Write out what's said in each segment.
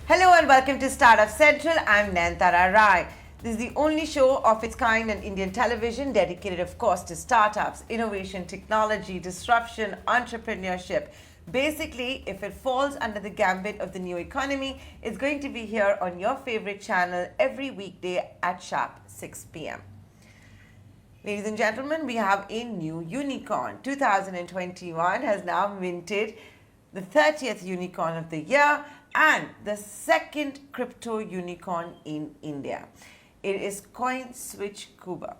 Hello and welcome to Startup Central. I'm Nayantara Rai. This is the only show of its kind on Indian television dedicated, of course, to startups, innovation, technology, disruption, entrepreneurship. Basically, if it falls under the gambit of the new economy, it's going to be here on your favorite channel every weekday at sharp 6 p.m. Ladies and gentlemen, we have a new unicorn. 2021 has now minted the 30th unicorn of the year and the second crypto unicorn in India. It is CoinSwitch Kuber.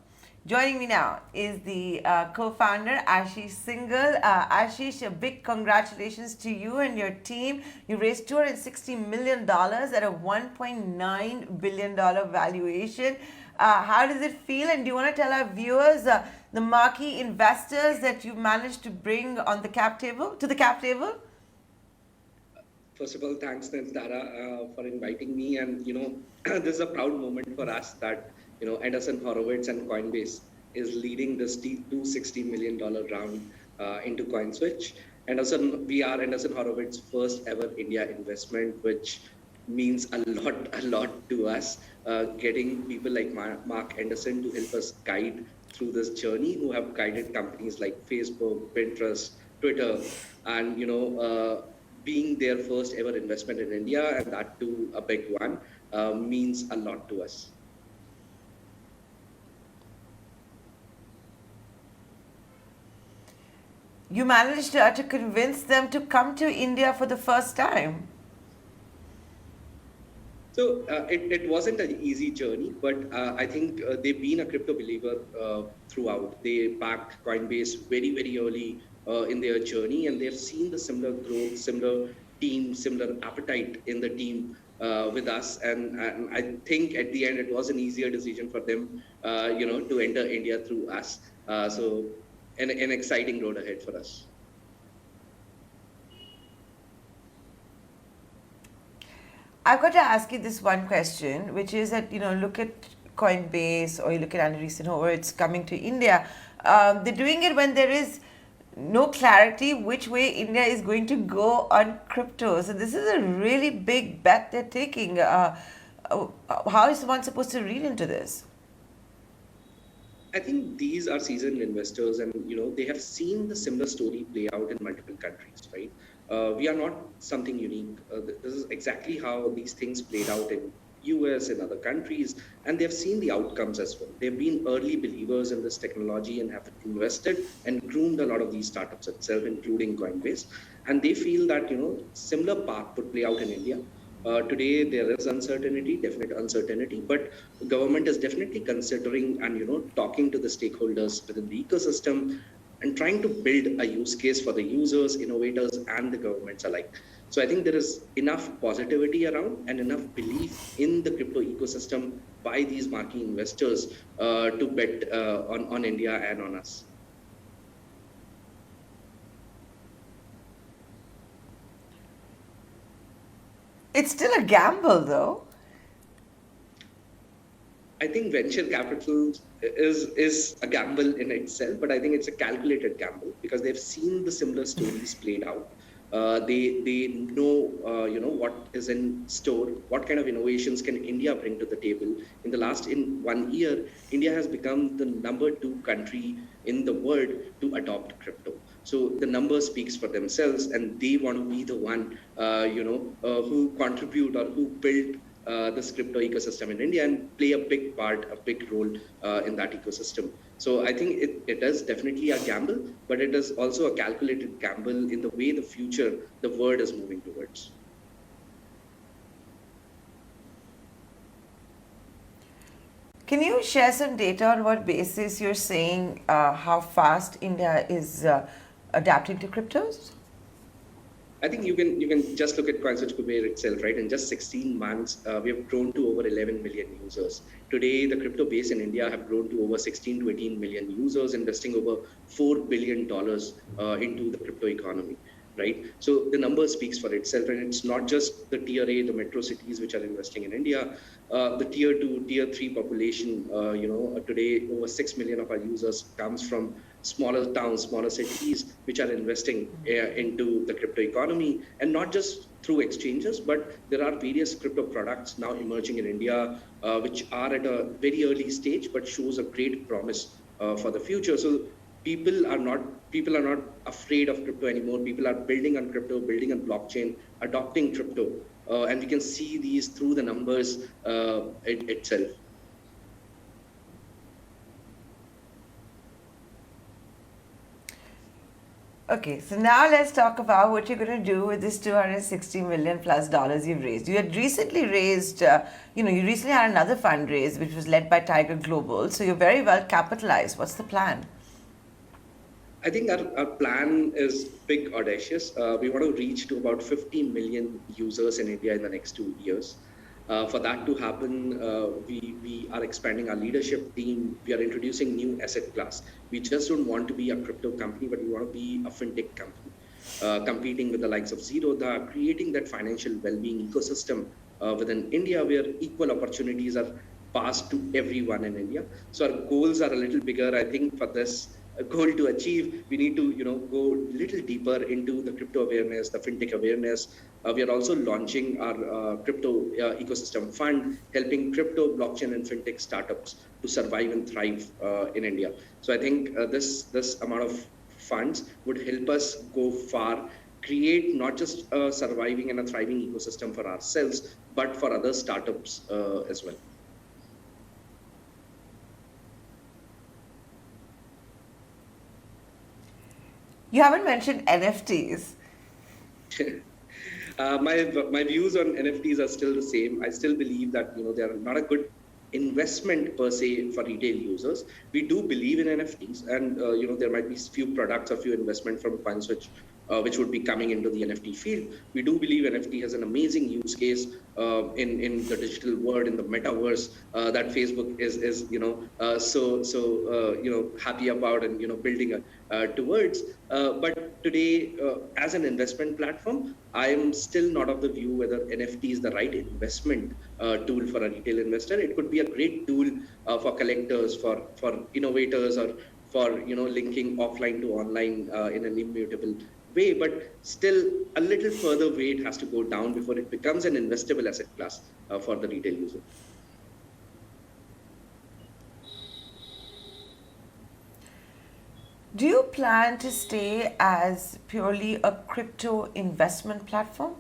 Joining me now is the co-founder Ashish Singhal. Ashish, a big congratulations to you and your team. You raised $260 million at a $1.9 billion valuation. How does it feel? And do you want to tell our viewers the marquee investors that you managed to bring on the cap table, to the cap table? First of all, thanks, Nayantara, for inviting me. And, this is a proud moment for us that, Andreessen Horowitz and Coinbase is leading this $260 million round into CoinSwitch. And also, we are Andreessen Horowitz's first ever India investment, which means a lot to us. Getting people like Mark Anderson to help us guide through this journey, who have guided companies like Facebook, Pinterest, Twitter, and, being their first ever investment in India, and that too a big one, means a lot to us. You managed to convince them to come to India for the first time. So it wasn't an easy journey, but I think they've been a crypto believer throughout. They backed Coinbase very early in their journey, and they've seen the similar growth, similar team, similar appetite in the team with us. And I think at the end, it was an easier decision for them, to enter India through us. So an exciting road ahead for us. I've got to ask you this one question, which is that, look at Coinbase or you look at Andreessen Horowitz coming to India. They're doing it when there is no clarity which way India is going to go on crypto. So this is a really big bet they're taking. How is one supposed to read into this? I think these are seasoned investors, and they have seen the similar story play out in multiple countries, right? We are not something unique. This is exactly how these things played out in US and other countries, and they've seen the outcomes as well. They've been early believers in this technology and have invested and groomed a lot of these startups itself, including Coinbase. And they feel that similar path would play out in India. Today there is uncertainty, definite uncertainty, but the government is definitely considering and talking to the stakeholders within the ecosystem and trying to build a use case for the users, innovators, and the governments alike. So I think there is enough positivity around and enough belief in the crypto ecosystem by these marquee investors to bet on India and on us. It's still a gamble, though. I think venture capital is a gamble in itself, but I think it's a calculated gamble because they've seen the similar stories played out. They know what is in store, what kind of innovations can India bring to the table. In 1 year, India has become the number 2 country in the world to adopt crypto. So the number speaks for themselves, and they want to be the one who contribute or who build this crypto ecosystem in India and play a big part, a big role in that ecosystem. So I think it is definitely a gamble, but it is also a calculated gamble in the way the future, the world is moving towards. Can you share some data on what basis you're saying how fast India is adapting to cryptos? I think you can just look at CoinSwitch Kuber itself, right? In just 16 months, we have grown to over 11 million users. Today, the crypto base in India have grown to over 16 to 18 million users, investing over $4 billion into the crypto economy. Right. So the number speaks for itself, and it's not just the tier A, the metro cities which are investing in India. The tier 2, tier 3 population, today over 6 million of our users comes from smaller towns, smaller cities, which are investing into the crypto economy, and not just through exchanges, but there are various crypto products now emerging in India, which are at a very early stage, but shows a great promise for the future. So people are not afraid of crypto anymore. People are building on crypto, building on blockchain, adopting crypto, and we can see these through the numbers itself. Okay, so now let's talk about what you're going to do with this $260 million plus you've raised. You had recently raised, you recently had another fundraise which was led by Tiger Global. So you're very well capitalized. What's the plan? I think our plan is big, audacious. We want to reach to about 50 million users in India in the next 2 years. For that to happen, we are expanding our leadership team. We are introducing new asset class. We just don't want to be a crypto company, but we want to be a fintech company, competing with the likes of Zerodha, creating that financial well-being ecosystem within India where equal opportunities are passed to everyone in India. So our goals are a little bigger. I think for this goal to achieve, we need to go a little deeper into the crypto awareness, the fintech awareness. We are also launching our crypto ecosystem fund, helping crypto, blockchain, and fintech startups to survive and thrive in India. So I think this amount of funds would help us go far, create not just a surviving and a thriving ecosystem for ourselves, but for other startups as well. You haven't mentioned NFTs. My views on NFTs are still the same. I still believe that they are not a good investment per se for retail users. We do believe in NFTs, and there might be few products or few investment from CoinSwitch which would be coming into the NFT field. We do believe NFT has an amazing use case in the digital world, in the metaverse that Facebook is so happy about and building towards. But today, as an investment platform, I am still not of the view whether NFT is the right investment tool for a retail investor. It could be a great tool for collectors, for innovators, or for linking offline to online in an immutable way, but still a little further way it has to go down before it becomes an investable asset class for the retail user. Do you plan to stay as purely a crypto investment platform?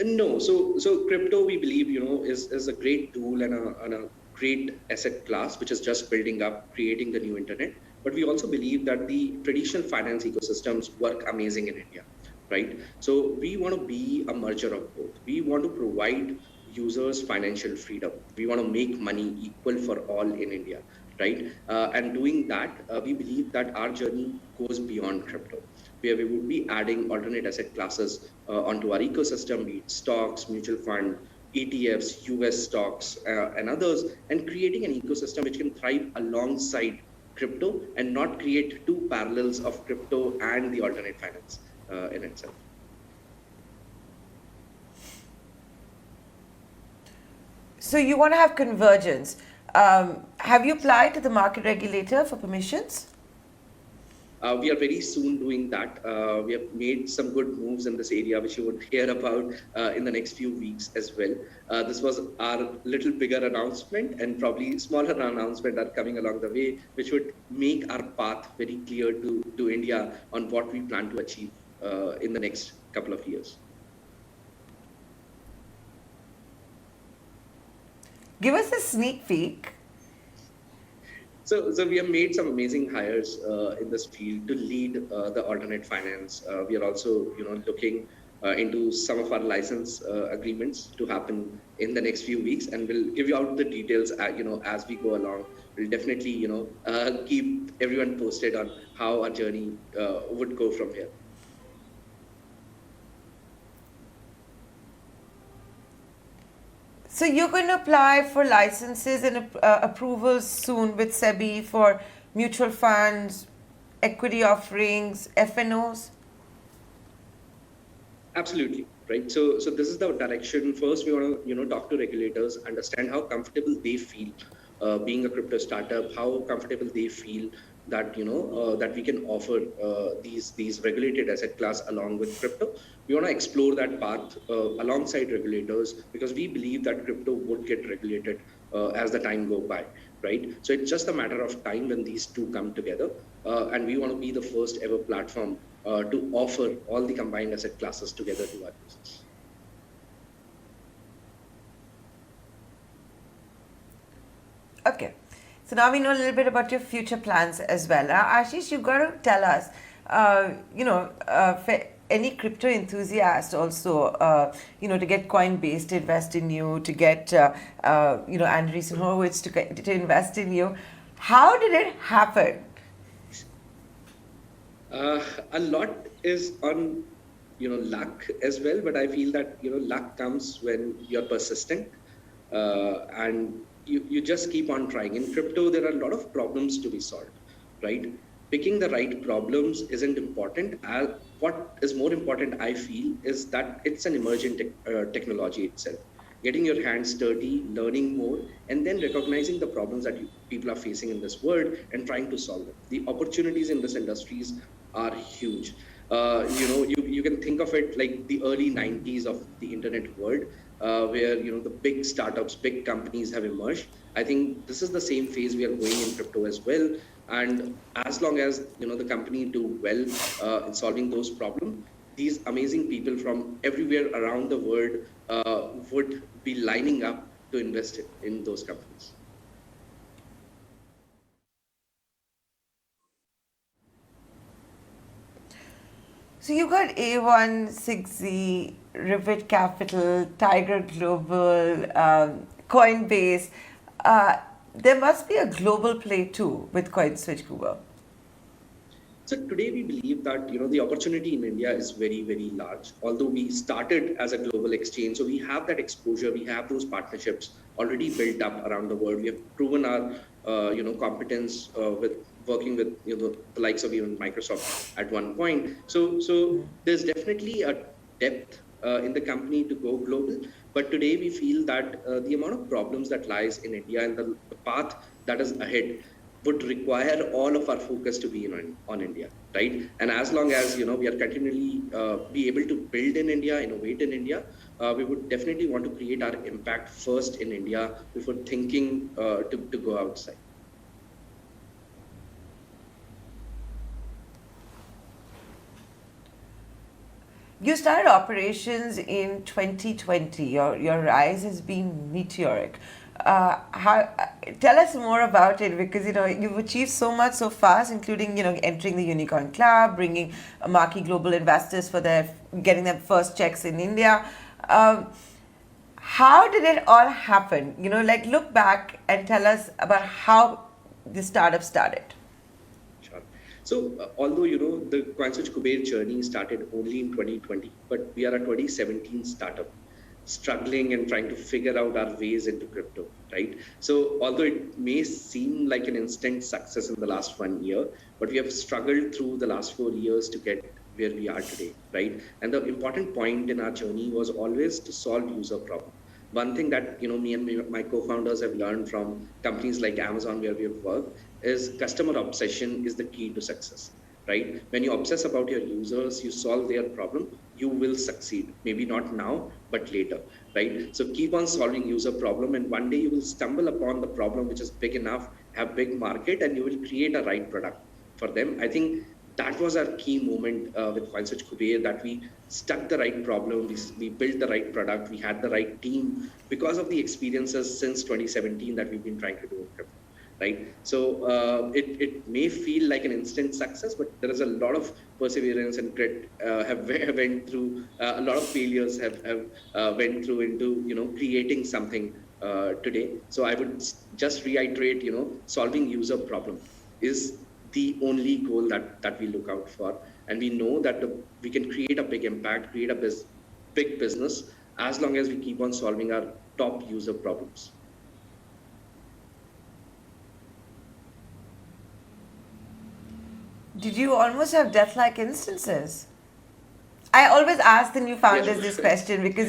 No. So crypto, we believe, is a great tool and a great asset class, which is just building up, creating the new internet. But we also believe that the traditional finance ecosystems work amazing in India, right? So we want to be a merger of both. We want to provide users financial freedom. We want to make money equal for all in India, right? And doing that, we believe that our journey goes beyond crypto, where we would be adding alternate asset classes onto our ecosystem, be it stocks, mutual fund, ETFs, US stocks, and others, and creating an ecosystem which can thrive alongside crypto and not create two parallels of crypto and the alternate finance in itself. So you want to have convergence. Have you applied to the market regulator for permissions? We are very soon doing that. We have made some good moves in this area, which you would hear about in the next few weeks as well. This was our little bigger announcement, and probably smaller announcement are coming along the way, which would make our path very clear to India on what we plan to achieve in the next couple of years. Give us a sneak peek. So we have made some amazing hires in this field to lead the alternate finance. We are also, looking into some of our license agreements to happen in the next few weeks, and we'll give you out the details, as we go along. We'll definitely, keep everyone posted on how our journey would go from here. So you're going to apply for licenses and approvals soon with SEBI for mutual funds, equity offerings, FNOs? Absolutely, right. So this is the direction. First, we want to talk to regulators, understand how comfortable they feel being a crypto startup, how comfortable they feel that that we can offer these regulated asset class along with crypto. We want to explore that path alongside regulators, because we believe that crypto would get regulated as the time go by, right? So it's just a matter of time when these two come together, and we want to be the first ever platform to offer all the combined asset classes together to our users. Okay. So now we know a little bit about your future plans as well. Ashish, you've got to tell us, for any crypto enthusiast also, to get Coinbase to invest in you, to get, Andreessen Horowitz to invest in you. How did it happen? A lot is on, luck as well, but I feel that, luck comes when you're persistent, and you just keep on trying. In crypto, there are a lot of problems to be solved, right? Picking the right problems isn't important. What is more important, I feel, is that it's an emerging technology itself. Getting your hands dirty, learning more, and then recognizing the problems that people are facing in this world and trying to solve them. The opportunities in this industries are huge. You can think of it like the early 90s of the internet world, where the big startups, big companies have emerged. I think this is the same phase we are going in crypto as well. And as long as the company do well in solving those problems, these amazing people from everywhere around the world would be lining up to invest in those companies. So you got A1, 6Z, Rivet Capital, Tiger Global, Coinbase. There must be a global play too with CoinSwitch Kuber. So today we believe that the opportunity in India is very, very large. Although we started as a global exchange, so we have that exposure, we have those partnerships already built up around the world. We have proven our competence with working with the likes of even Microsoft at one point. So there's definitely a depth in the company to go global. But today we feel that the amount of problems that lies in India and the path that is ahead would require all of our focus to be on India, right? And as long as we are continually be able to build in India, innovate in India, we would definitely want to create our impact first in India before thinking to go outside. You started operations in 2020. Your rise has been meteoric. Tell us more about it, because you've achieved so much so fast, including entering the Unicorn Club, bringing marquee global investors for getting their first checks in India. How did it all happen? Look back and tell us about how the startup started. Sure. So although the CoinSwitch Kuber journey started only in 2020, but we are a 2017 startup, struggling and trying to figure out our ways into crypto, right? So although it may seem like an instant success in the last 1 year, but we have struggled through the last 4 years to get where we are today, right? And the important point in our journey was always to solve user problem. One thing that me and my co-founders have learned from companies like Amazon, where we have worked, is customer obsession is the key to success, right? When you obsess about your users, you solve their problem, you will succeed. Maybe not now, but later, right? So keep on solving user problem, and one day you will stumble upon the problem which is big enough, have big market, and you will create a right product for them. I think that was our key moment with CoinSwitch Kuber, that we stuck the right problem, we built the right product, we had the right team because of the experiences since 2017 that we've been trying to do in crypto. Right, so it may feel like an instant success, but there is a lot of perseverance and grit. Have went through a lot of failures. Have went through into creating something today. So I would just reiterate, solving user problem is the only goal that we look out for, and we know that we can create a big impact, create a big business, as long as we keep on solving our top user problems. Did you almost have death-like instances? I always ask the new founders this question because,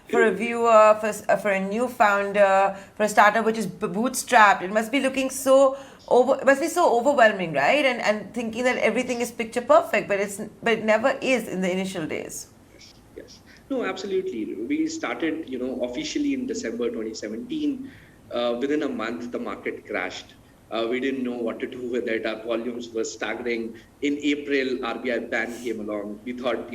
for a viewer, for a new founder, for a startup which is bootstrapped, it must be looking so it must be so overwhelming, right? And thinking that everything is picture perfect, but it never is in the initial days. Yes, yes. No, absolutely. We started, officially in December 2017. Within a month, the market crashed. We didn't know what to do with it. Our volumes were staggering. In April, RBI ban came along. We thought,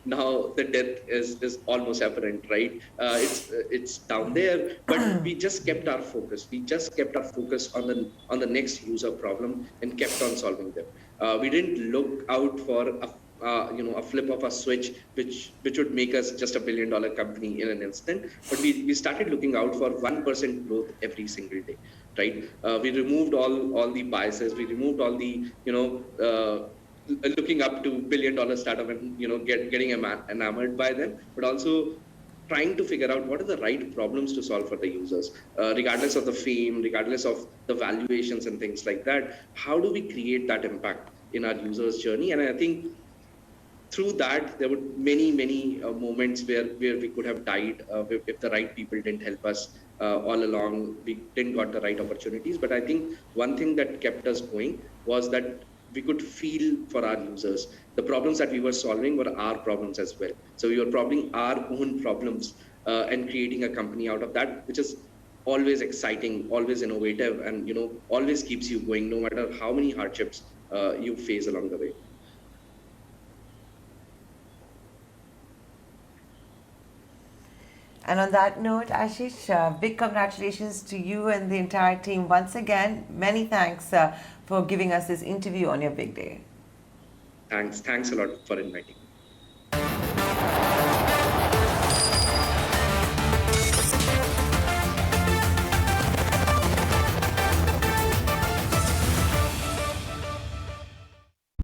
now the death is almost apparent, right? It's down there, but we just kept our focus. We just kept our focus on the next user problem and kept on solving them. We didn't look out for a flip of a switch, which would make us just $1 billion company in an instant. But we started looking out for 1% growth every single day, right? We removed all the biases. We removed all the looking up to $1 billion startup and getting enamored by them, but also trying to figure out what are the right problems to solve for the users, regardless of the fame, regardless of the valuations and things like that. How do we create that impact in our users' journey? And I think through that, there were many moments where we could have died if the right people didn't help us all along. We didn't got the right opportunities. But I think one thing that kept us going was that we could feel for our users. The problems that we were solving were our problems as well. So we were solving our own problems and creating a company out of that, which is always exciting, always innovative, and always keeps you going, no matter how many hardships you face along the way. And on that note, Ashish, big congratulations to you and the entire team once again. Many thanks for giving us this interview on your big day. Thanks a lot for inviting me.